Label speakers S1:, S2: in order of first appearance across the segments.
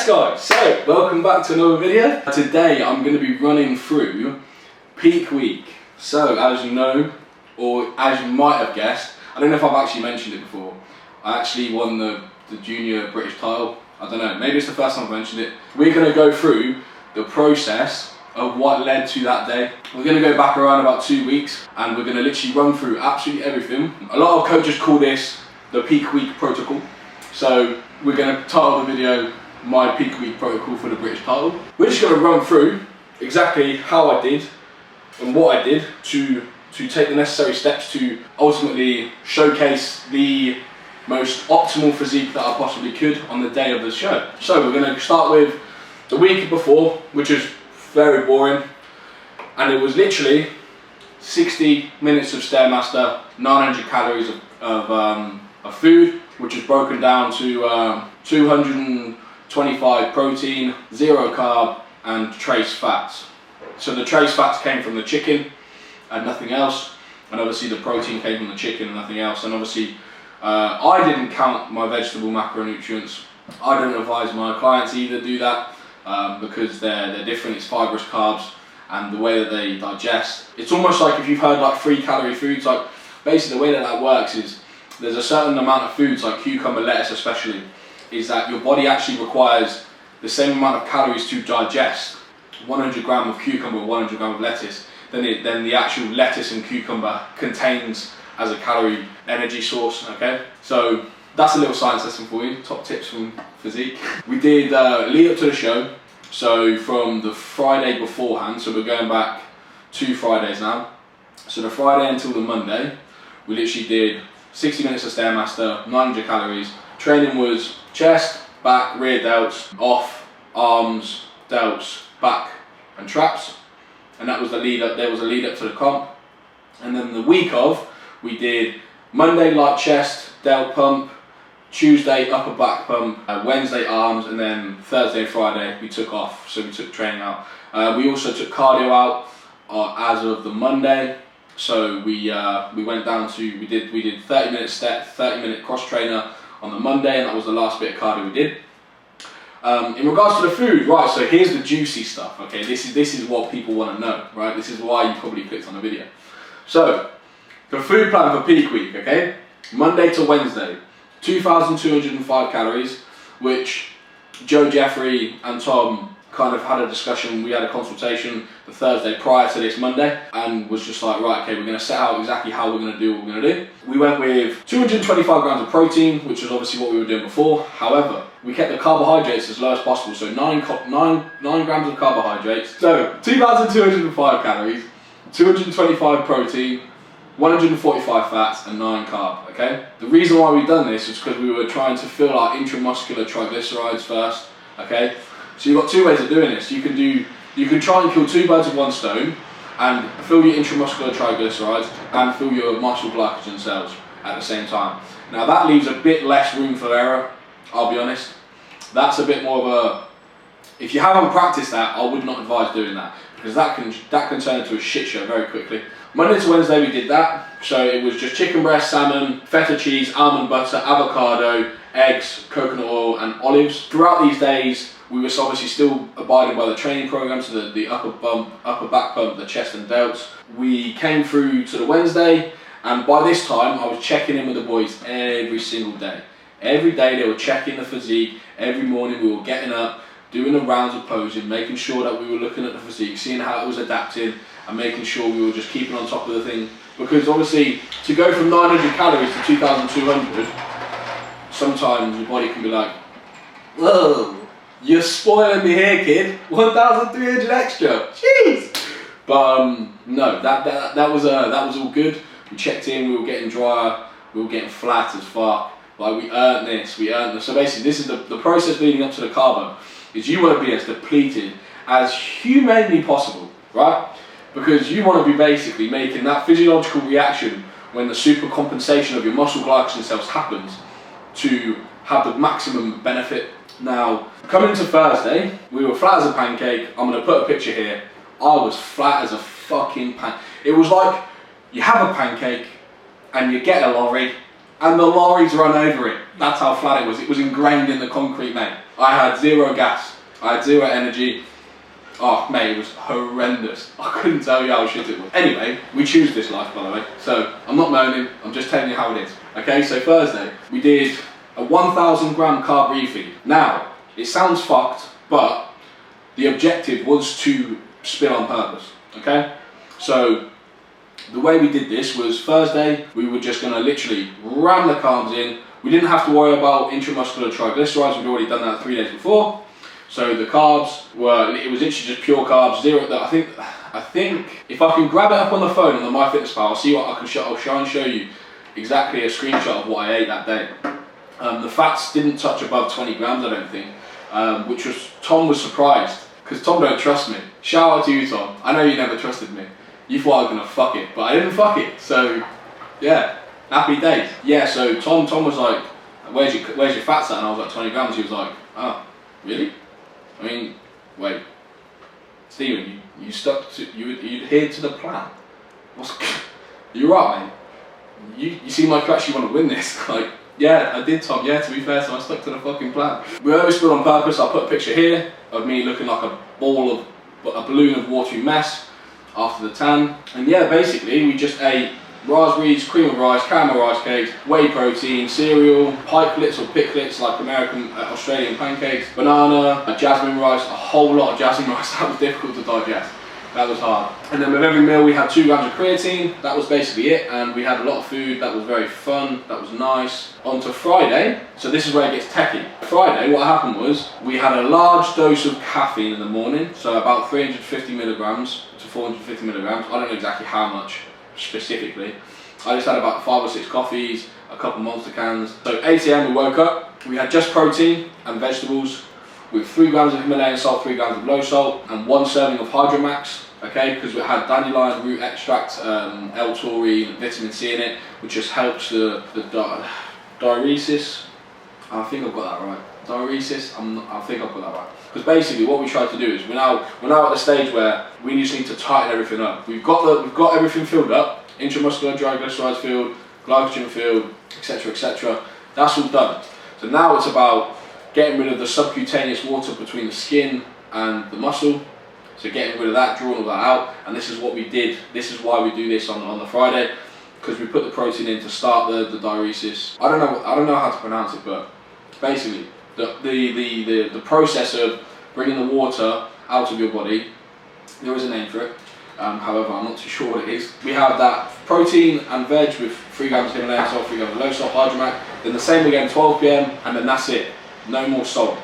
S1: Yes guys, so welcome back to another video. Today I'm going to be running through peak week. So as you know, or as you might have guessed, I don't know if I've actually mentioned it before, I actually won the junior British title. I don't know, maybe it's the first time I've mentioned it. We're going to go through the process of what led to that day. We're going to go back around about 2 weeks and we're going to literally run through absolutely everything. A lot of coaches call this the peak week protocol. So we're going to title the video my peak week protocol for the British title. We're just going to run through exactly how I did and what I did to take the necessary steps to ultimately showcase the most optimal physique that I possibly could on the day of the show. So we're going to start with the week before, which is very boring, and it was literally 60 minutes of Stairmaster, 900 calories of food, which is broken down to 225 protein, 0 carb, and trace fats. So the trace fats came from the chicken and nothing else, and obviously the protein came from the chicken and nothing else. And obviously I didn't count my vegetable macronutrients. I don't advise my clients either do that because they're different. It's fibrous carbs and the way that they digest. It's almost like if you've heard like 3 calorie foods, like basically the way that works is there's a certain amount of foods like cucumber, lettuce especially, is that your body actually requires the same amount of calories to digest 100 gram of cucumber, 100 gram of lettuce, than the actual lettuce and cucumber contains as a calorie energy source, okay? So that's a little science lesson for you, top tips from Physique. We did lead up to the show, so from the Friday beforehand, so we're going back 2 Fridays now. So the Friday until the Monday, we literally did 60 minutes of Stairmaster, 900 calories. Training was chest, back, rear delts, off, arms, delts, back and traps. And that was the lead up, there was a lead up to the comp. And then the week of, we did Monday light chest, delt pump, Tuesday upper back pump, Wednesday arms, and then Thursday and Friday we took off, so we took training out. We also took cardio out as of the Monday. So we went down to, we did 30 minute step, 30 minute cross trainer on the Monday, and that was the last bit of cardio we did. In regards to the food, right, so here's the juicy stuff, okay? This is what people want to know, right? This is why you probably clicked on the video. So, the food plan for peak week, okay? Monday to Wednesday, 2,205 calories, which Joe, Jeffrey and Tom kind of had a discussion, we had a consultation the Thursday prior to this Monday, and was just like, right, okay, we're going to set out exactly how we're going to do what we're going to do. We went with 225 grams of protein, which was obviously what we were doing before. However, we kept the carbohydrates as low as possible, so 9 grams of carbohydrates. So 2,205 calories, 225 protein, 145 fats and 9 carb, okay? The reason why we've done this is because we were trying to fill our intramuscular triglycerides first, okay? So you've got 2 ways of doing this. You can try and kill 2 birds with 1 stone and fill your intramuscular triglycerides and fill your muscle glycogen cells at the same time. Now that leaves a bit less room for error, I'll be honest. That's a bit more of a, if you haven't practiced that, I would not advise doing that, because that can turn into a shit show very quickly. Monday to Wednesday we did that, so it was just chicken breast, salmon, feta cheese, almond butter, avocado, eggs, coconut oil and olives. Throughout these days we were obviously still abiding by the training program, so the upper back pump, the chest and delts. We came through to the Wednesday, and by this time I was checking in with the boys every single day. Every day they were checking the physique, every morning we were getting up, doing the rounds of posing, making sure that we were looking at the physique, seeing how it was adapting, and making sure we were just keeping on top of the thing. Because obviously, to go from 900 calories to 2,200, sometimes your body can be like, whoa, you're spoiling me here, kid. 1,300 extra, jeez. But no, that was all good. We checked in, we were getting drier, we were getting flat as fuck. Like we earned this. So basically, this is the process leading up to the carbo. Is you want to be as depleted as humanly possible, right? Because you want to be basically making that physiological reaction when the supercompensation of your muscle glycogen cells happens to have the maximum benefit. Now, coming to Thursday, we were flat as a pancake. I'm going to put a picture here. I was flat as a fucking pancake. It was like you have a pancake and you get a lorry and the lorries run over it. That's how flat it was. It was ingrained in the concrete, mate. I had zero gas. I had zero energy. Oh, mate, it was horrendous. I couldn't tell you how shit it was. Anyway, we choose this life, by the way. So, I'm not moaning, I'm just telling you how it is. Okay, so Thursday, we did a 1000 gram carb refeed. Now, it sounds fucked, but the objective was to spin on purpose, okay? So, the way we did this was Thursday, we were just gonna literally ram the carbs in. We didn't have to worry about intramuscular triglycerides, we'd already done that 3 days before. So the carbs were, it was literally just pure carbs, zero. I think if I can grab it up on the phone on the MyFitnessPal, I'll see what I can show. I'll try and show you exactly a screenshot of what I ate that day. The fats didn't touch above 20 grams, I don't think, which was, Tom was surprised, because Tom don't trust me. Shout out to you, Tom. I know you never trusted me. You thought I was gonna fuck it, but I didn't fuck it. So yeah, happy days. Yeah, so Tom was like, where's your fats at? And I was like, 20 grams. He was like, oh, really? I mean, wait, Stephen, you stuck to, you adhered to the plan. You're right, mate. You seem like you actually want to win this. Like, yeah, I did, Tom. Yeah, to be fair, so I stuck to the fucking plan. We always split on purpose. I'll put a picture here of me looking like a balloon of watery mess after the tan. And yeah, basically, we just ate raspberries, cream of rice, caramel rice cakes, whey protein, cereal, pikelets or picklets like Australian pancakes, banana, jasmine rice, a whole lot of jasmine rice. That was difficult to digest. That was hard. And then with every meal we had 2 grams of creatine. That was basically it, and we had a lot of food. That was very fun. That was nice. On to Friday. So this is where it gets techie. Friday, what happened was we had a large dose of caffeine in the morning, so about 350 milligrams to 450 milligrams. I don't know exactly how much specifically. I just had about 5 or 6 coffees, a couple Monster cans. So 8 AM we woke up, we had just protein and vegetables with 3 grams of Himalayan salt, 3 grams of low salt, and 1 serving of Hydromax, okay, because we had dandelion root extract, L-taurine, vitamin C in it, which just helps the diuresis. I think I've got that right. Diuresis, I think I've got that right. Because basically what we tried to do is we're now at the stage where we just need to tighten everything up. We've got everything filled up, intramuscular triglycerides filled, glycogen filled, etc, etc. That's all done. So now it's about getting rid of the subcutaneous water between the skin and the muscle. So getting rid of that, drawing all that out, and this is what we did. This is why we do this on the Friday, because we put the protein in to start the diuresis. I don't know how to pronounce it, but basically the process of bringing the water out of your body, there is a name for it, however I'm not too sure what it is. We have that protein and veg with 3 grams of Himalayan salt, 3 grams of low salt, Hydromac, then the same again 12 PM, and then that's it, no more salt.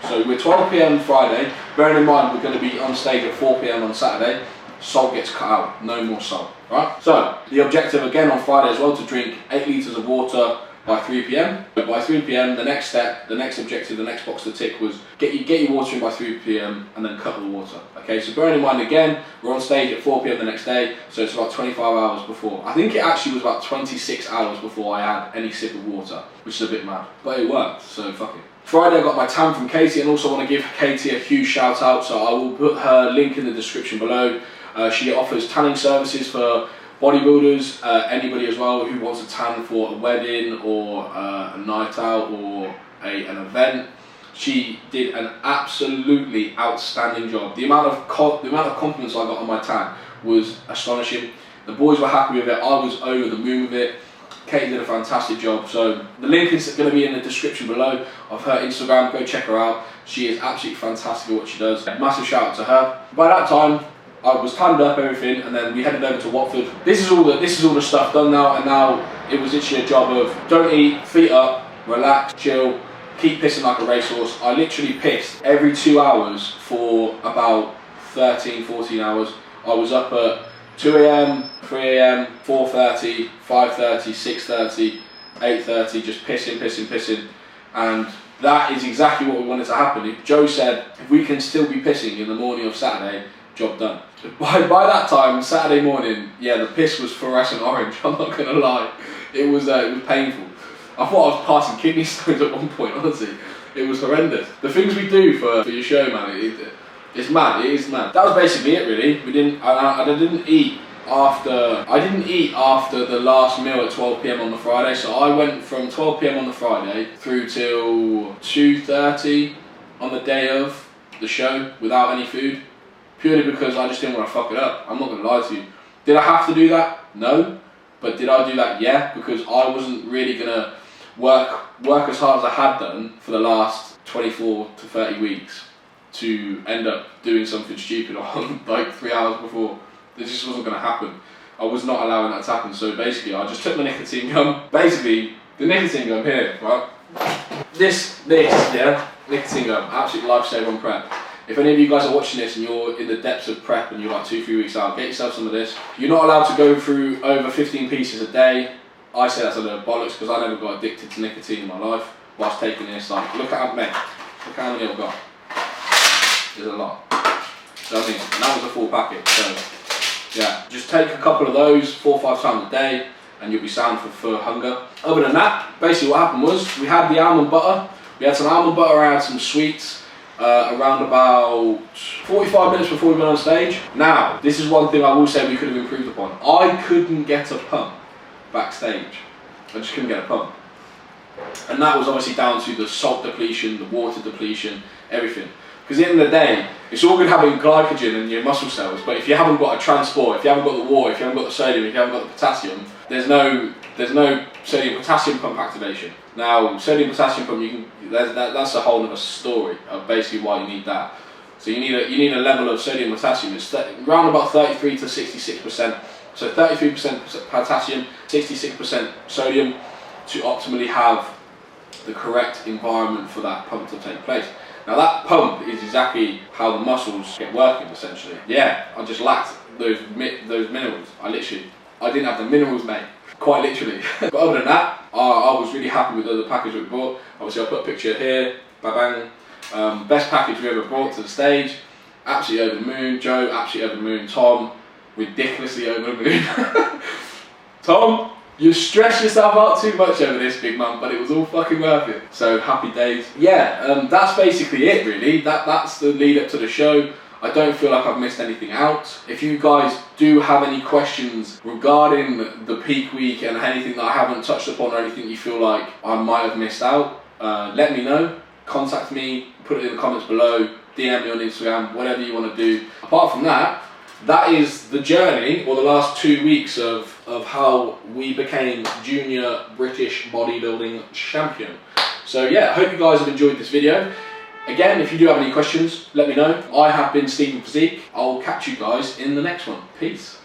S1: So we're 12 PM Friday, bearing in mind we're going to be on stage at 4 PM on Saturday, salt gets cut out, no more salt, right? So the objective again on Friday as well, to drink 8 litres of water by 3 PM. But by 3 PM, the next step, the next objective, the next box to tick was get your water in by 3 PM and then cut the water. Okay, so bearing in mind again, we're on stage at 4 PM the next day, so it's about 25 hours before. I think it actually was about 26 hours before I had any sip of water, which is a bit mad, but it worked, so fuck it. Friday I got my tan from Katie, and also want to give Katie a huge shout out, so I will put her link in the description below. She offers tanning services for bodybuilders, anybody as well who wants a tan for a wedding or a night out or an event. She did an absolutely outstanding job. The amount of compliments I got on my tan was astonishing. The boys were happy with it, I was over the moon with it. Katie did a fantastic job, so the link is going to be in the description below of her Instagram. Go check her out. She is absolutely fantastic at what she does. Massive shout out to her. By that time, I was timed up everything, and then we headed over to Watford. This is all the stuff done now, and now it was literally a job of don't eat, feet up, relax, chill, keep pissing like a racehorse. I literally pissed every 2 hours for about 13, 14 hours. I was up at 2 AM, 3 AM, 4:30, 5:30, 6:30, 8:30, just pissing, and that is exactly what we wanted to happen. If Joe said, if we can still be pissing in the morning of Saturday, job done. By that time, Saturday morning, yeah, the piss was fluorescent orange, I'm not gonna lie. It was painful. I thought I was passing kidney stones at one point, honestly. It was horrendous. The things we do for your show, man, it's mad, it is mad. That was basically it really. I didn't eat I didn't eat after the last meal at 12 p.m. on the Friday, so I went from 12 p.m. on the Friday through till 2:30 on the day of the show without any food, purely because I just didn't want to fuck it up. I'm not going to lie to you. Did I have to do that? No. But did I do that? Yeah, because I wasn't really going to work as hard as I had done for the last 24 to 30 weeks to end up doing something stupid on like 3 hours before. It just wasn't going to happen. I was not allowing that to happen. So basically, I just took my nicotine gum. Basically, the nicotine gum here, right? This, yeah, nicotine gum, absolute lifesaver on prep. If any of you guys are watching this and you're in the depths of prep and you're like 2-3 weeks out, get yourself some of this. You're not allowed to go through over 15 pieces a day. I say that's a little bollocks because I never got addicted to nicotine in my life whilst taking this. Like, look at mate, look how many I've got. There's a lot. So I mean, that was a full packet. So yeah, just take a couple of those 4 or 5 times a day and you'll be sound for hunger. Other than that, basically what happened was we had the almond butter. We had some almond butter, I had some sweets. Around about 45 minutes before we went on stage. Now, this is one thing I will say we could have improved upon. I couldn't get a pump backstage. I just couldn't get a pump. And that was obviously down to the salt depletion, the water depletion, everything. Because at the end of the day, it's all good having glycogen in your muscle cells, but if you haven't got a transport, if you haven't got the water, if you haven't got the sodium, if you haven't got the potassium, there's no sodium potassium pump activation. Now, sodium potassium pump, that's a whole other story of basically why you need that. So you need a level of sodium potassium. It's around about 33 to 66%. So 33% potassium, 66% sodium to optimally have the correct environment for that pump to take place. Now that pump is exactly how the muscles get working essentially. Yeah, I just lacked those minerals. I didn't have the minerals, mate. Quite literally. But other than that, I was really happy with the package we bought. Obviously I'll put a picture here, bang. Best package we ever brought to the stage. Absolutely over the moon. Joe, absolutely over the moon. Tom, ridiculously over the moon. Tom, you stressed yourself out too much over this, big man, but it was all fucking worth it. So happy days. Yeah, that's basically it really. That's the lead up to the show. I don't feel like I've missed anything out. If you guys do have any questions regarding the peak week and anything that I haven't touched upon or anything you feel like I might have missed out, let me know. Contact me, put it in the comments below, DM me on Instagram, whatever you want to do. Apart from that, that is the journey, or the last 2 weeks of how we became junior British bodybuilding champion. So yeah, I hope you guys have enjoyed this video. Again, if you do have any questions, let me know. I have been Stephen Physique. I'll catch you guys in the next one. Peace.